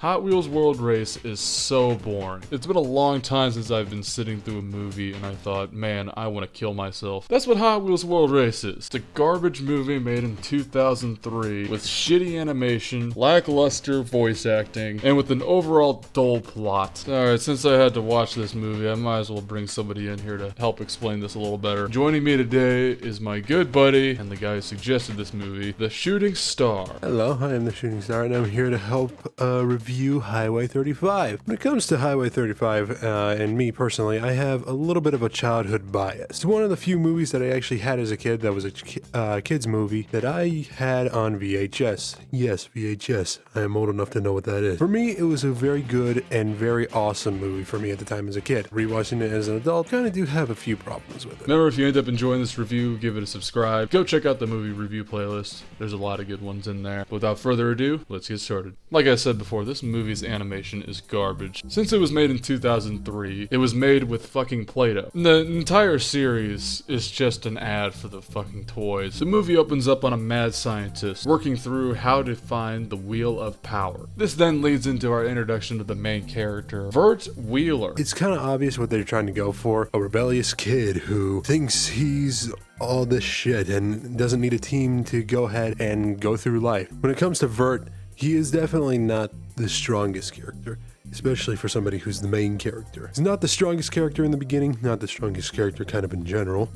Hot Wheels World Race is so boring. It's been a long time since I've been sitting through a movie and I thought, man, I want to kill myself. That's what Hot Wheels World Race is. It's a garbage movie made in 2003 with shitty animation, lackluster voice acting, and with an overall dull plot. Alright, since I had to watch this movie, I might as well bring somebody in here to help explain this a little better. Joining me today is my good buddy and the guy who suggested this movie, the Shooting Star. Hello, I am the Shooting Star, and I'm here to help review Highway 35. When it comes to Highway 35, and me personally, I have a little bit of a childhood bias. It's one of the few movies that I actually had as a kid that was a kid's movie that I had on VHS. Yes, VHS. I am old enough to know what that is. For me, it was a very good and very awesome movie for me at the time as a kid. Rewatching it as an adult, kind of do have a few problems with it. Remember, if you end up enjoying this review, give it a subscribe. Go check out the movie review playlist. There's a lot of good ones in there. But without further ado, let's get started. Like I said before, this movie's animation is garbage. Since it was made in 2003, it was made with fucking Play-Doh. The entire series is just an ad for the fucking toys. The movie opens up on a mad scientist working through how to find the Wheel of Power. This then leads into our introduction to the main character, Vert Wheeler. It's kind of obvious what they're trying to go for. A rebellious kid who thinks he's all this shit and doesn't need a team to go ahead and go through life. When it comes to Vert, he is definitely not the strongest character, especially for somebody who's the main character. He's not the strongest character in the beginning, not the strongest character kind of in general,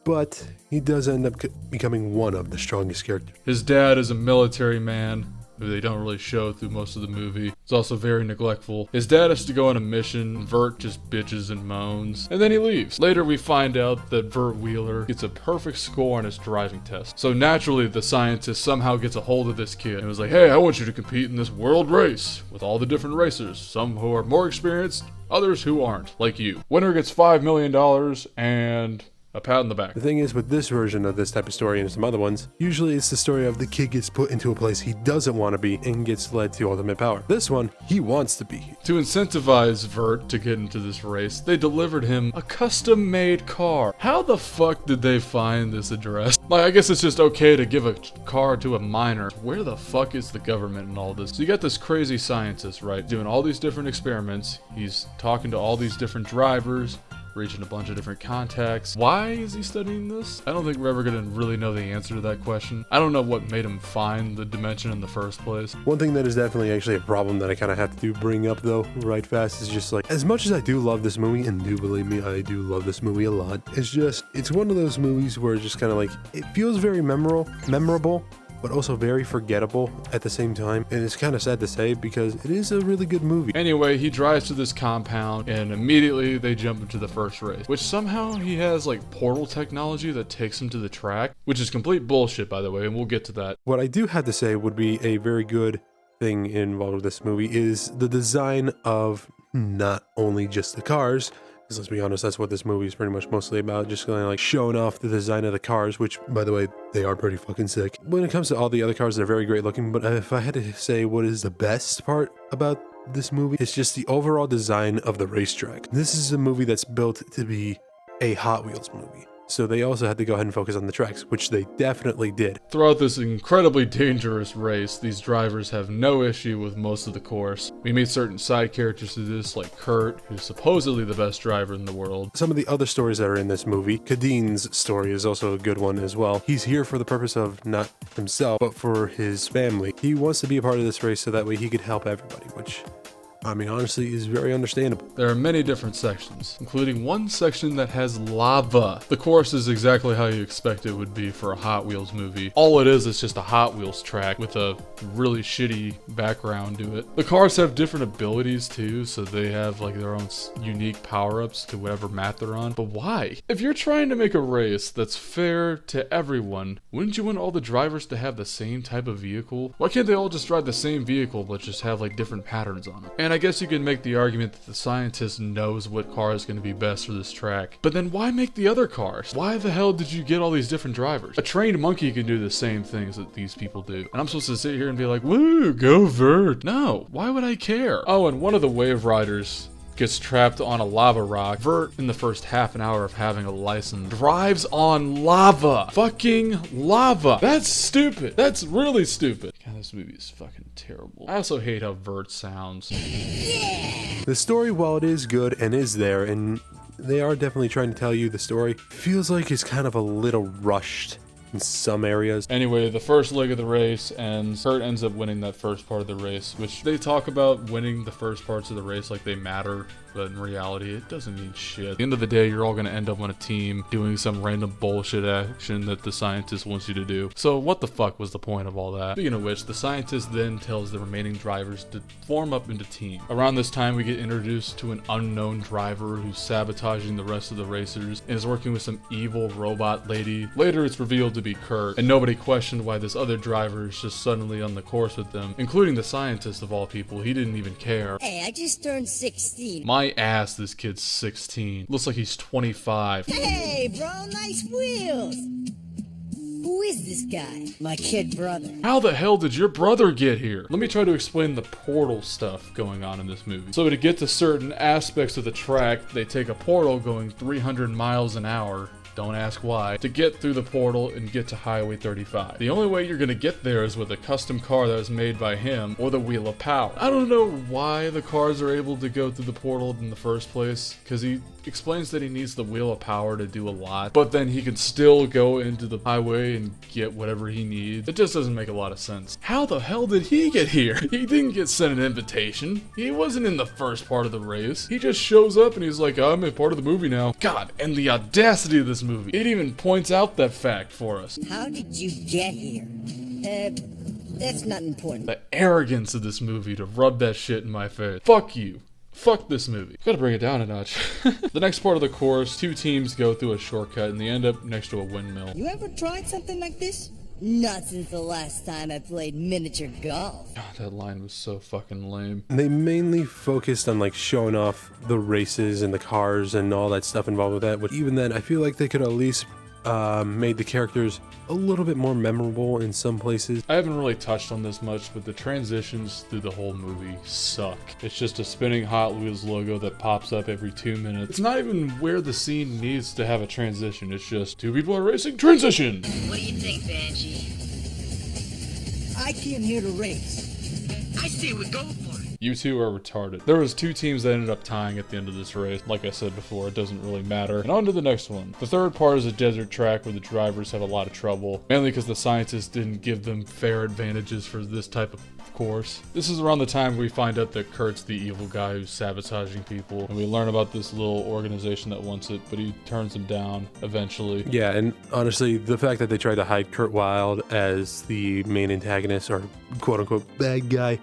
but he does end up becoming one of the strongest characters. His dad is a military man who they don't really show through most of the movie. He's also very neglectful. His dad has to go on a mission. Vert just bitches and moans, and then he leaves. Later we find out that Vert Wheeler gets a perfect score on his driving test. So naturally the scientist somehow gets a hold of this kid and was like, hey, I want you to compete in this world race with all the different racers. Some who are more experienced, others who aren't, like you. Winner gets $5 million and a pat on the back. The thing is, with this version of this type of story and some other ones, usually it's the story of the kid gets put into a place he doesn't want to be and gets led to ultimate power. This one, he wants to be. To incentivize Vert to get into this race, they delivered him a custom-made car. How the fuck did they find this address? Like, I guess it's just okay to give a car to a minor. Where the fuck is the government in all this? So you got this crazy scientist, right, doing all these different experiments. He's talking to all these different drivers, reaching a bunch of different contacts. Why is he studying this? I don't think we're ever gonna really know the answer to that question. I don't know what made him find the dimension in the first place. One thing that is definitely actually a problem that I kind of have to bring up though right fast is just like, as much as I do love this movie, and do believe me, I do love this movie a lot, it's one of those movies where it's just kind of like, it feels very memorable, but also very forgettable at the same time. And it's kind of sad to say because it is a really good movie. Anyway, he drives to this compound and immediately they jump into the first race, which somehow he has like portal technology that takes him to the track, which is complete bullshit, by the way, and we'll get to that. What I do have to say would be a very good thing involved with this movie is the design of not only just the cars, because let's be honest, that's what this movie is pretty much mostly about, just kind of like showing off the design of the cars, which, by the way, they are pretty fucking sick. When it comes to all the other cars, they're very great looking, but if I had to say what is the best part about this movie, it's just the overall design of the racetrack. This is a movie that's built to be a Hot Wheels movie. So they also had to go ahead and focus on the tracks, which they definitely did. Throughout this incredibly dangerous race, these drivers have no issue with most of the course. We meet certain side characters through this, like Kurt, who's supposedly the best driver in the world. Some of the other stories that are in this movie, Kadeen's story is also a good one as well. He's here for the purpose of not himself, but for his family. He wants to be a part of this race so that way he could help everybody, which, I mean, honestly, is very understandable. There are many different sections, including one section that has lava. The course is exactly how you expect it would be for a Hot Wheels movie. All it is just a Hot Wheels track with a really shitty background to it. The cars have different abilities too, so they have like their own unique power-ups to whatever map they're on. But why? If you're trying to make a race that's fair to everyone, wouldn't you want all the drivers to have the same type of vehicle? Why can't they all just drive the same vehicle but just have like different patterns on it? And I guess you can make the argument that the scientist knows what car is going to be best for this track. But then why make the other cars? Why the hell did you get all these different drivers? A trained monkey can do the same things that these people do. And I'm supposed to sit here and be like, woo, go Vert. No, why would I care? Oh, and one of the wave riders gets trapped on a lava rock. Vert, in the first half an hour of having a license, drives on lava. Fucking lava. That's stupid. That's really stupid. God, this movie is fucking terrible. I also hate how Vert sounds. The story, while it is good and is there, and they are definitely trying to tell you the story, feels like it's kind of a little rushed in some areas. Anyway, the first leg of the race ends. Kurt ends up winning that first part of the race, which they talk about winning the first parts of the race like they matter, but in reality, it doesn't mean shit. At the end of the day, you're all gonna end up on a team doing some random bullshit action that the scientist wants you to do. So what the fuck was the point of all that? Speaking of which, the scientist then tells the remaining drivers to form up into teams. Around this time, we get introduced to an unknown driver who's sabotaging the rest of the racers and is working with some evil robot lady. Later, it's revealed to be Kurt, and nobody questioned why this other driver is just suddenly on the course with them, including the scientist of all people. He didn't even care. Hey, I just turned 16. My ass, this kid's 16. Looks like he's 25. Hey, bro, nice wheels. Who is this guy? My kid brother. How the hell did your brother get here? Let me try to explain the portal stuff going on in this movie. So to get to certain aspects of the track, they take a portal going 300 miles an hour. Don't ask why, to get through the portal and get to Highway 35. The only way you're gonna get there is with a custom car that was made by him or the Wheel of Power. I don't know why the cars are able to go through the portal in the first place, because he explains that he needs the Wheel of Power to do a lot, but then he can still go into the highway and get whatever he needs. It just doesn't make a lot of sense. How the hell did he get here? He didn't get sent an invitation. He wasn't in the first part of the race. He just shows up and he's like, I'm a part of the movie now. God, and the audacity of this movie. It even points out that fact for us. How did you get here? That's not important. The arrogance of this movie to rub that shit in my face. Fuck you. Fuck this movie. Gotta bring it down a notch. The next part of the course, two teams go through a shortcut and they end up next to a windmill. You ever tried something like this? Not since the last time I played miniature golf. God, that line was so fucking lame. They mainly focused on like showing off the races and the cars and all that stuff involved with that, but even then I feel like they could at least made the characters a little bit more memorable in some places. I haven't really touched on this much, but the transitions through the whole movie suck. It's just a spinning Hot Wheels logo that pops up every 2 minutes. It's not even where the scene needs to have a transition. It's just two people are racing, transition! What do you think, Banshee? I came here to race. I say we go for it. You two are retarded. There was two teams that ended up tying at the end of this race. Like I said before, it doesn't really matter. And on to the next one. The third part is a desert track where the drivers have a lot of trouble, mainly because the scientists didn't give them fair advantages for this type of course. This is around the time we find out that Kurt's the evil guy who's sabotaging people, and we learn about this little organization that wants it, but he turns them down eventually. Yeah, and honestly, the fact that they tried to hide Kurt Wilde as the main antagonist or quote-unquote bad guy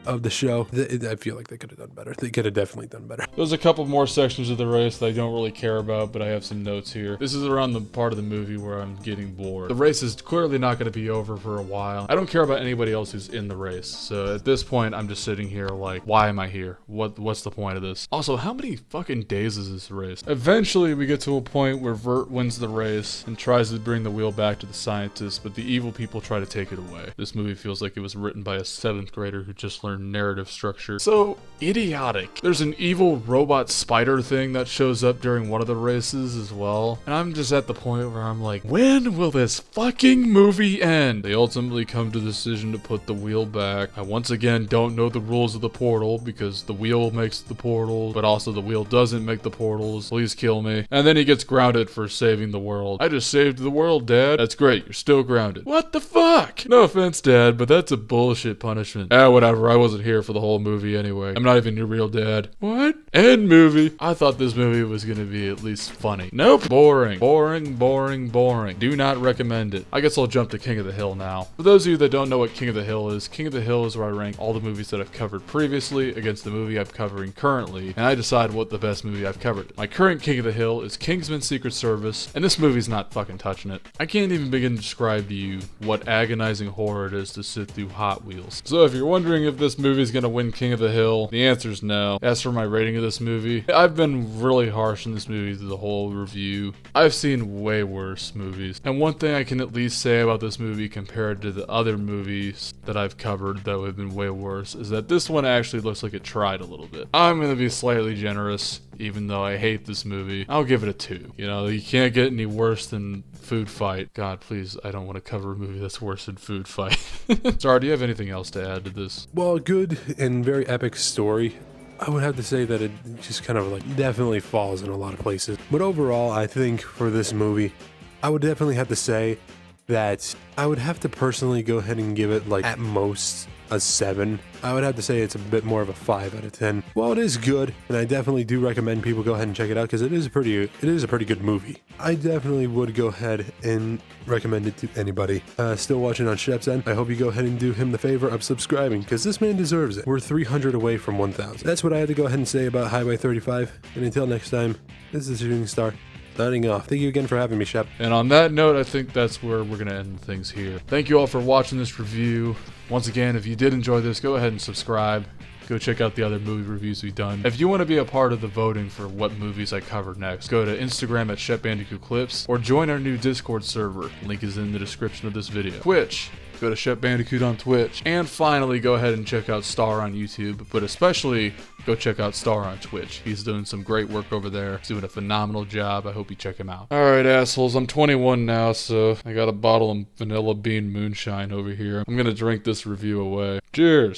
of the show, I feel like they could have done better. They could have definitely done better. There's a couple more sections of the race that I don't really care about, but I have some notes here. This is around the part of the movie where I'm getting bored. The race is clearly not going to be over for a while. I don't care about anybody else who's in the race, so at this point I'm just sitting here like, why am I here? What's the point of this? Also, how many fucking days is this race? Eventually we get to a point where Vert wins the race and tries to bring the wheel back to the scientists, but the evil people try to take it away. This movie feels like it was written by a 7th grader who just learned narrative structure. So idiotic. There's an evil robot spider thing that shows up during one of the races as well, and I'm just at the point where I'm like, when will this fucking movie end? They ultimately come to the decision to put the wheel back. I once again don't know the rules of the portal because the wheel makes the portal, but also the wheel doesn't make the portals. Please kill me. And then he gets grounded for saving the world. I just saved the world, Dad. That's great. You're still grounded. What the fuck? No offense, Dad, but that's a bullshit punishment. Whatever. I wasn't here for the whole movie anyway. I'm not even your real dad. What? End movie. I thought this movie was gonna be at least funny. Nope. Boring. Boring, boring, boring. Do not recommend it. I guess I'll jump to King of the Hill now. For those of you that don't know what King of the Hill is where I rank all the movies that I've covered previously against the movie I'm covering currently, and I decide what the best movie I've covered is. My current King of the Hill is Kingsman Secret Service, and this movie's not fucking touching it. I can't even begin to describe to you what agonizing horror it is to sit through Hot Wheels. So if you're wondering if this this movie is gonna win King of the Hill? The answer is no. As for my rating of this movie, I've been really harsh on this movie through the whole review. I've seen way worse movies. And one thing I can at least say about this movie compared to the other movies that I've covered that have been way worse is that this one actually looks like it tried a little bit. I'm gonna be slightly generous, even though I hate this movie. I'll give it a 2. You know, you can't get any worse than Food Fight. God, please, I don't want to cover a movie that's worse than Food Fight. Sorry, do you have anything else to add to this? Well, good and very epic story. I would have to say that it just kind of like definitely falls in a lot of places. But overall, I think for this movie, I would definitely have to say that I would have to personally go ahead and give it like at most a 7. I would have to say it's a bit more of a 5 out of 10. While it is good, and I definitely do recommend people go ahead and check it out because it is a pretty good movie. I definitely would go ahead and recommend it to anybody still watching on Shep's end. I hope you go ahead and do him the favor of subscribing because this man deserves it. We're 300 away from 1,000. That's what I had to go ahead and say about Highway 35. And until next time, this is Shooting Star. Signing off. Thank you again for having me, Shep. And on that note, I think that's where we're going to end things here. Thank you all for watching this review. Once again, if you did enjoy this, go ahead and subscribe. Go check out the other movie reviews we've done. If you want to be a part of the voting for what movies I cover next, go to Instagram at ShepBandicootClips or join our new Discord server. Link is in the description of this video. Twitch. Go to ShepBandicoot on Twitch. And finally, go ahead and check out Star on YouTube, but especially go check out Star on Twitch. He's doing some great work over there. He's doing a phenomenal job. I hope you check him out. Alright, assholes. I'm 21 now, so I got a bottle of vanilla bean moonshine over here. I'm gonna drink this review away. Cheers!